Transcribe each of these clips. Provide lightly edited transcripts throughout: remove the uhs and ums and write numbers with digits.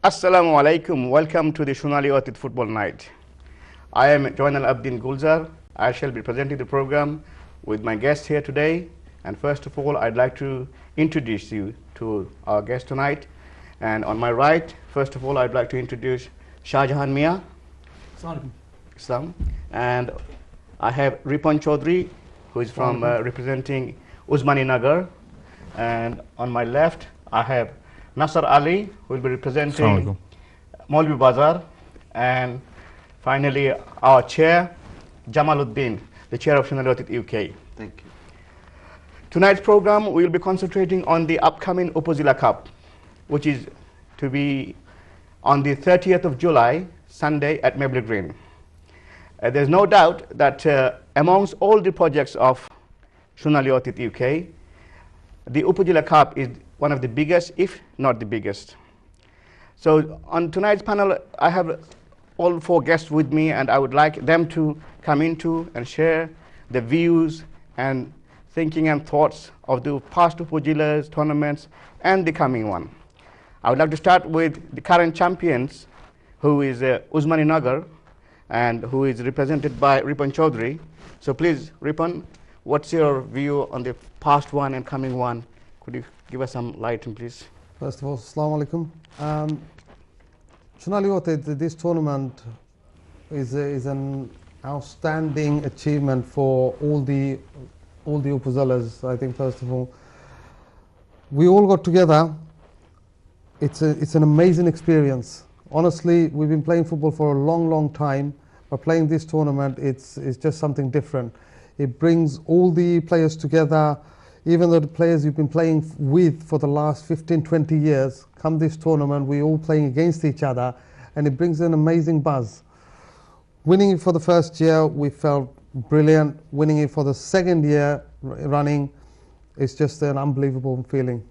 Assalamu alaikum. Welcome to the Sonali Othith Football Night. I am Joinal Abdin Gulzar. I shall be presenting the program with my guest here today. And first of all, I'd like to introduce you to our guest tonight. And on my right, first of all, I'd like to introduce Shahjahan Mia. Islam. And I have Ripan Chaudhry, who is from representing Usmani Nagar. And on my left, I have Nasser Ali, who will be representing Maulvi Bazar. And finally, our chair, Jamaluddin, the chair of Sonali Othith UK. Thank you. Tonight's program, we will be concentrating on the upcoming Upazila Cup, which is to be on the 30th of July, Sunday at Mabley Green. There's no doubt that amongst all the projects of Sonali Othith UK, the Upazila Cup is one of the biggest, if not the biggest. So on tonight's panel, I have all four guests with me, and I would like them to come into and share the views and thinking and thoughts of the past Upazilas, tournaments, and the coming one. I would like to start with the current champions, who is Usmani Nagar, and who is represented by Ripan Chaudhry. So please, Ripan, what's your view on the past one and coming one? Could you give us some light, please? First of all, Assalamu alaikum. Sonali Othith, this tournament is an outstanding achievement for all the Upazilas. I think first of all, we all got together. It's an amazing experience. Honestly, we've been playing football for a long time, but playing this tournament, it's just something different. It brings all the players together. Even though the players you've been playing with for the last 15-20 years, come this tournament, we're all playing against each other, and it brings an amazing buzz. Winning it for the first year, we felt brilliant. Winning it for the second year running, it's just an unbelievable feeling.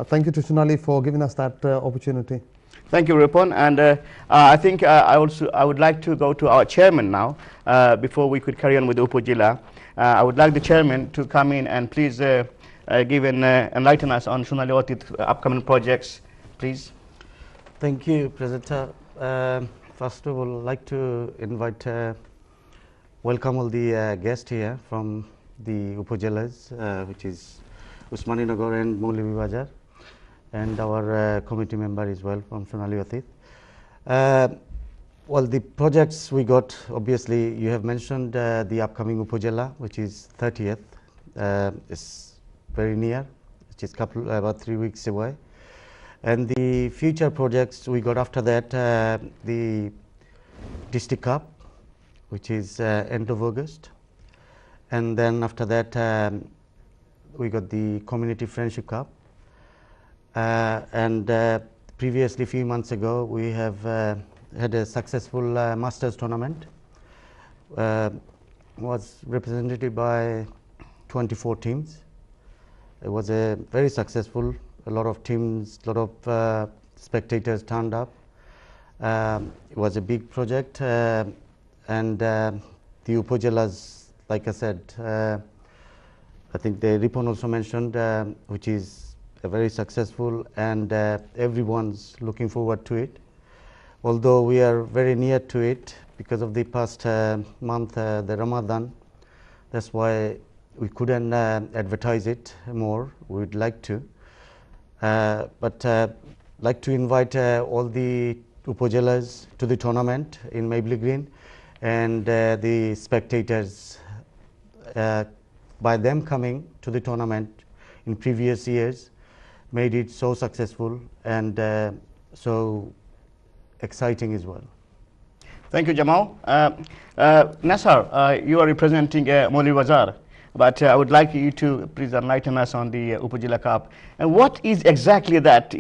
Thank you to Sonali for giving us that opportunity. Thank you, Ripan. And I think I would like to go to our chairman now, before we could carry on with Upazila. I would like the chairman to come in and please give and enlighten us on Sonali Othith upcoming projects, please. Thank you, presenter. First of all, I'd like to invite, welcome all the guests here from the Upazilas, which is Usmani Nagar and Maulvi Bazar, and our committee member as well from Sonali Othith. Well, the projects we got, obviously, you have mentioned the upcoming Upazila, which is 30th. It's very near, which is about 3 weeks away. And the future projects we got after that, the District Cup, which is end of August. And then after that, we got the Community Friendship Cup. And previously, a few months ago, we have had a successful Masters tournament. Was represented by 24 teams. It was a very successful. A lot of teams, a lot of spectators turned up. It was a big project, and the Upazilas, like I said, I think the Ripan also mentioned, which is a very successful, and everyone's looking forward to it. Although we are very near to it because of the past month, the Ramadan, that's why we couldn't advertise it more. We'd like to, but like to invite all the Upazilas to the tournament in Mabley Green, and the spectators, by them coming to the tournament in previous years, made it so successful and so exciting as well. Thank you, Jamal. Nasser, you are representing Maulvi Bazar, but I would like you to please enlighten us on the Upazila Cup. And what is exactly that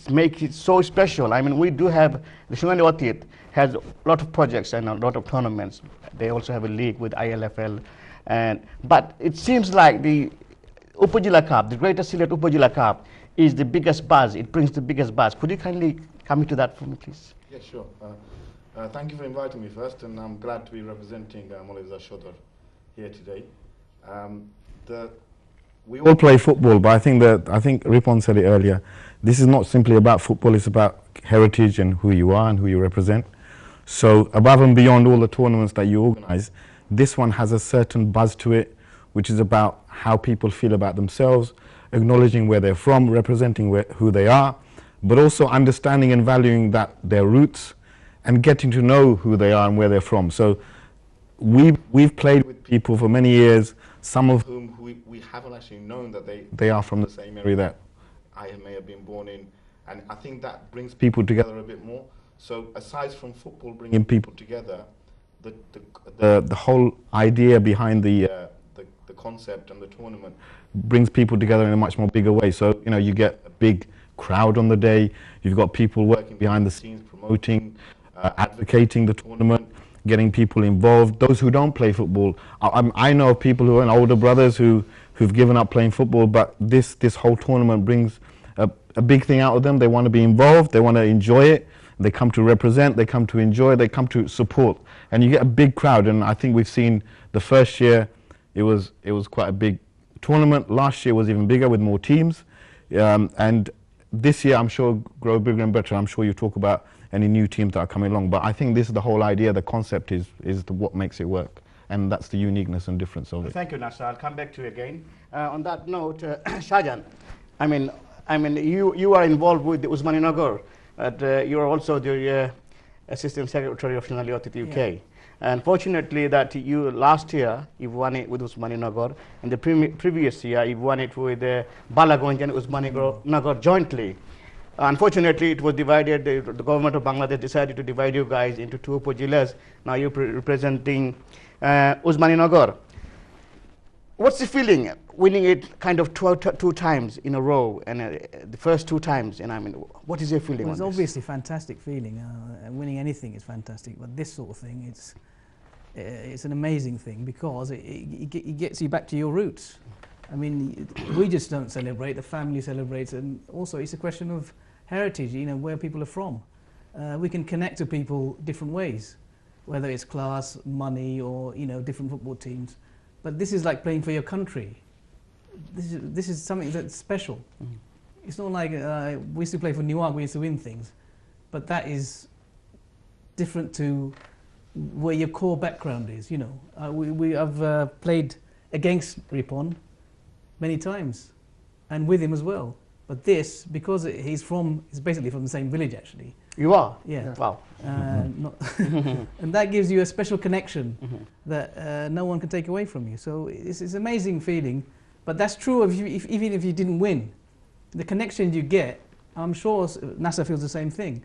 makes it so special? I mean, we do have, the Sonali Othith has a lot of projects and a lot of tournaments. They also have a league with ILFL. But it seems like the Upazila Cup, the Greater Sylhet Upazila Cup, is the biggest buzz. It brings the biggest buzz. Could you kindly come into that for me, please? Yeah, sure. Thank you for inviting me first, and I'm glad to be representing Maulvi Bazar Shodhar here today. The we all play football, but I think Ripon said it earlier. This is not simply about football, it's about heritage and who you are and who you represent. So above and beyond all the tournaments that you organize, this one has a certain buzz to it, which is about how people feel about themselves, acknowledging where they're from, representing who they are, but also understanding and valuing their roots and getting to know who they are and where they're from. So we've played with people for many years, some of whom we haven't actually known that they are from the same area that I may have been born in, and I think that brings people together a bit more. So aside from football bringing people together, the whole idea behind the concept and the tournament brings people together in a much more bigger way. So you get a big crowd on the day, you've got people working behind the scenes, promoting, advocating the tournament, getting people involved. Those who don't play football, I know of people who are older brothers who've given up playing football, but this whole tournament brings a big thing out of them. They want to be involved, they want to enjoy it, they come to represent, they come to enjoy, they come to support, and you get a big crowd. And I think we've seen the first year it was quite a big tournament. Last year was even bigger with more teams, and this year I'm sure grow bigger and better. I'm sure you talk about any new teams that are coming along, but I think this is the whole idea. The concept is what makes it work, and that's the uniqueness and difference of it. Thank you, Nasser. I'll come back to you again. On that note, Shahjan, I mean, you are involved with the Usmaninagar. You are also the Assistant Secretary of Sonali Othith UK. Yeah. Unfortunately, that you last year you won it with Usmaninagar, and the previous year you won it with Balagonj and Usmaninagar jointly. Unfortunately, it was divided. The government of Bangladesh decided to divide you guys into two upazilas. Now you're representing Usmaninagar. What's the feeling winning it kind of two times in a row, and the first two times? And I mean, what is your feeling? Well, it's obviously a fantastic feeling. Winning anything is fantastic, but this sort of thing, it's an amazing thing because it gets you back to your roots. I mean, we just don't celebrate, the family celebrates, and also it's a question of heritage, where people are from. We can connect to people different ways, whether it's class, money, or, different football teams. But this is like playing for your country. This is something that's special. Mm-hmm. It's not like we used to play for Newark, we used to win things. But that is different to where your core background is, We have played against Ripon many times, and with him as well. But this, because he's basically from the same village, actually. You are? Yeah. Wow. And that gives you a special connection that no one can take away from you. So it's an amazing feeling. But that's true even if you didn't win. The connection you get, I'm sure Nasser feels the same thing.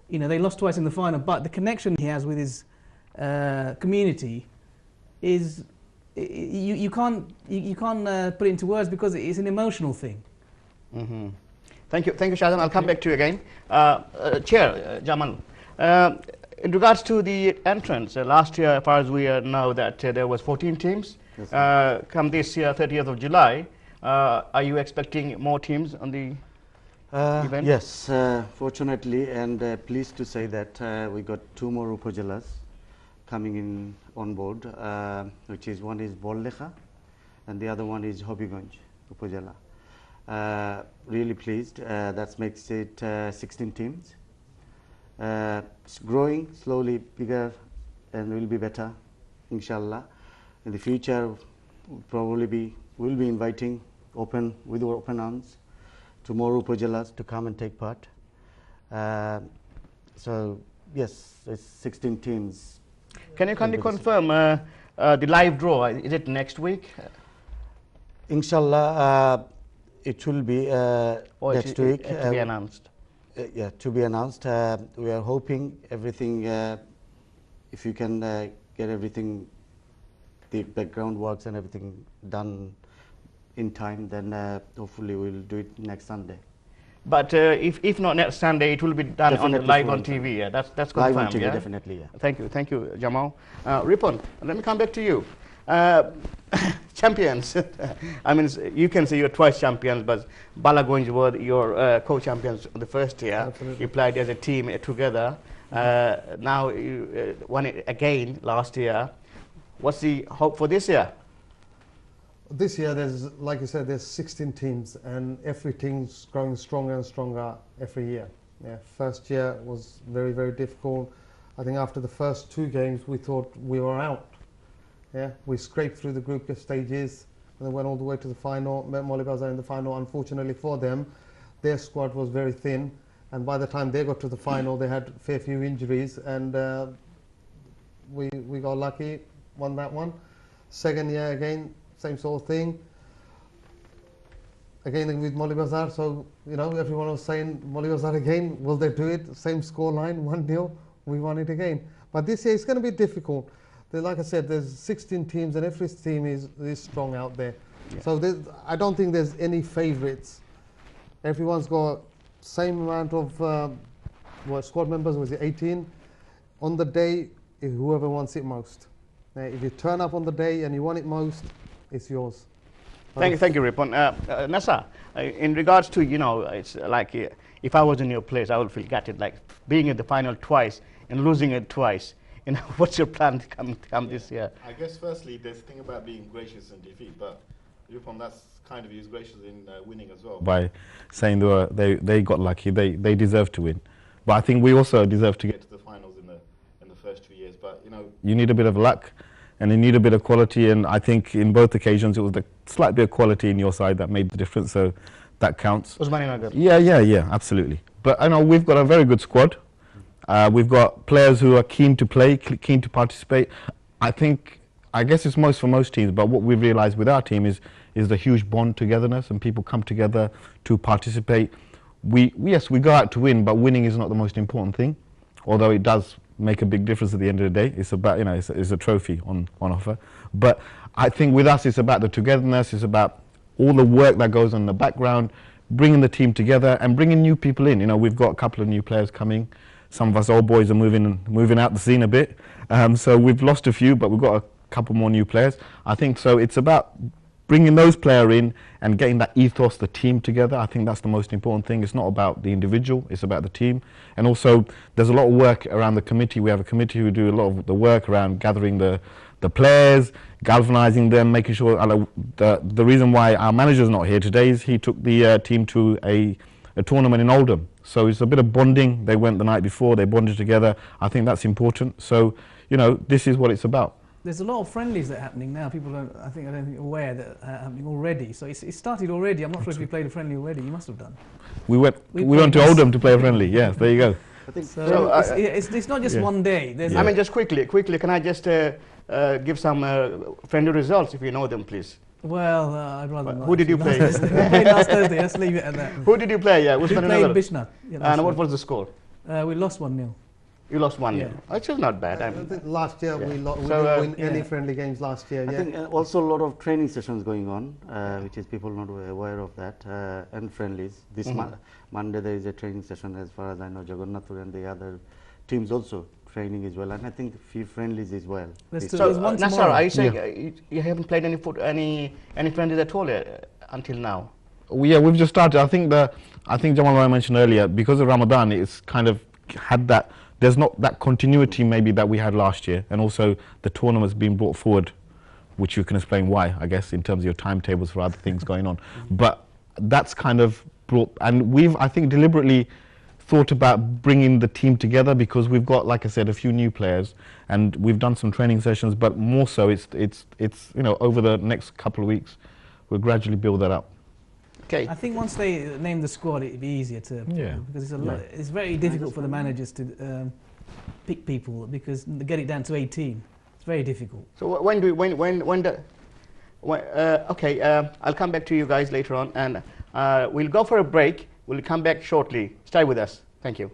They lost twice in the final, but the connection he has with his community is, you can't put it into words because it's an emotional thing. Mm-hmm. Thank you, Shahjan. I'll come back to you again. Chair Jamal, in regards to the entrance, last year, as far as we know, that there was 14 teams. Yes, come this year, 30th of July, are you expecting more teams on the event? Yes, fortunately, and pleased to say that we got 2 more upazilas coming on board, which is one is Bollekha and the other one is Hobiganj upazila. Really pleased. That makes it 16 teams. It's growing slowly, bigger, and will be better, inshallah. In the future, we'll be inviting with open arms to more upazilas to come and take part. So yes, it's 16 teams. Can you kindly confirm the live draw? Is it next week? Inshallah, it will be next week. To be announced. Yeah, to be announced. We are hoping everything, if you can get everything, the background works and everything done in time, then hopefully we'll do it next Sunday. But if not next Sunday, it will be done live on TV. Yeah, that's confirmed. Live on TV, yeah? Definitely. Yeah. Thank you, Jamal. Ripon, let me come back to you. Champions. I mean, you can say you're twice champions, but Balagonj were your co-champions the first year. Absolutely. You played as a team together. Now you won it again last year. What's the hope for this year? this year, there's, like you said, there's 16 teams, and every team's growing stronger and stronger every year. Yeah, first year was very, very difficult. I think after the first 2 games, we thought we were out. Yeah, we scraped through the group stages and then went all the way to the final, met Molly Bazaar in the final. Unfortunately for them, their squad was very thin, and by the time they got to the final, they had a fair few injuries, and we got lucky, won that one. Second year again, same sort of thing. Again with Molly Bazaar, so you know everyone was saying Molly Bazaar again, will they do it? Same score line, 1-0, we won it again. But this year it's going to be difficult. Like I said, there's 16 teams and every team is strong out there. Yeah. So I don't think there's any favourites. Everyone's got same amount of squad members, was it 18? On the day, whoever wants it most. If you turn up on the day and you want it most, it's yours. Thank you, Ripon. Nasa, in regards to, you know, it's like if I was in your place, I would feel gutted, like being in the final twice and losing it twice. You know, what's your plan to come this year? I guess firstly, there's a thing about being gracious in defeat, but Ripon, that's kind of, he was gracious in winning as well. By saying they got lucky, they deserve to win. But I think we also deserve to get to the finals in the first 2 years. But, you know, you need a bit of luck and you need a bit of quality, and I think in both occasions it was the slight bit of quality in your side that made the difference, so that counts. Yeah, absolutely. But I know we've got a very good squad. We've got players who are keen to play, keen to participate. I guess it's for most teams, but what we've realised with our team is the huge bond togetherness, and people come together to participate. Yes, we go out to win, but winning is not the most important thing, although it does make a big difference at the end of the day. It's about, you know, it's a trophy on offer. But I think with us, it's about the togetherness, it's about all the work that goes on in the background, bringing the team together and bringing new people in. You know, we've got a couple of new players coming. Some of us old boys are moving out the scene a bit. So we've lost a few, but we've got a couple more new players. I think so it's about bringing those players in and getting that ethos, the team together. I think that's the most important thing. It's not about the individual, it's about the team. And also, there's a lot of work around the committee. We have a committee who do a lot of the work around gathering the players, galvanizing them, making sure. The reason why our manager's not here today is he took the team to a tournament in Oldham. So it's a bit of bonding. They went the night before, they bonded together. I think that's important. So, you know, this is what it's about. There's a lot of friendlies that are happening now. People don't, I don't think aware that are happening already. So it started already. I'm not sure if you played a friendly already. You must have done. We went to Oldham to play a friendly. Yes, there you go. I think so. It's not just one day. I mean, just quickly, can I just give some friendly results if you know them, please? Well, I'd rather not. Who did you play? Last Thursday. Let's leave it at that. Who did you play? Yeah, we played Bishnath. And what was the score? We lost 1-0. You lost 1-0. It's just not bad. I think last year we didn't win any friendly games last year. I think also a lot of training sessions going on, which is people not aware of that, and friendlies. This Monday there is a training session, as far as I know. Jagannathpur and the other teams also training as well, and I think few friendlies as well. So, Nasser, are you saying you haven't played any friendlies at all until now? We've just started. I think Jamal I mentioned earlier, because of Ramadan, it's kind of had that. There's not that continuity maybe that we had last year, and also the tournament's been brought forward, which you can explain why, I guess, in terms of your timetables for other things going on. But that's kind of brought, and we've, I think, deliberately thought about bringing the team together, because we've got, like I said, a few new players, and we've done some training sessions, but more so it's you know, over the next couple of weeks, we'll gradually build that up. Okay. I think once they name the squad, it'd be easier to, because it's very difficult for the managers to pick people, because they get it down to 18. It's very difficult. So I'll come back to you guys later on, and we'll go for a break. We'll come back shortly. Stay with us. Thank you.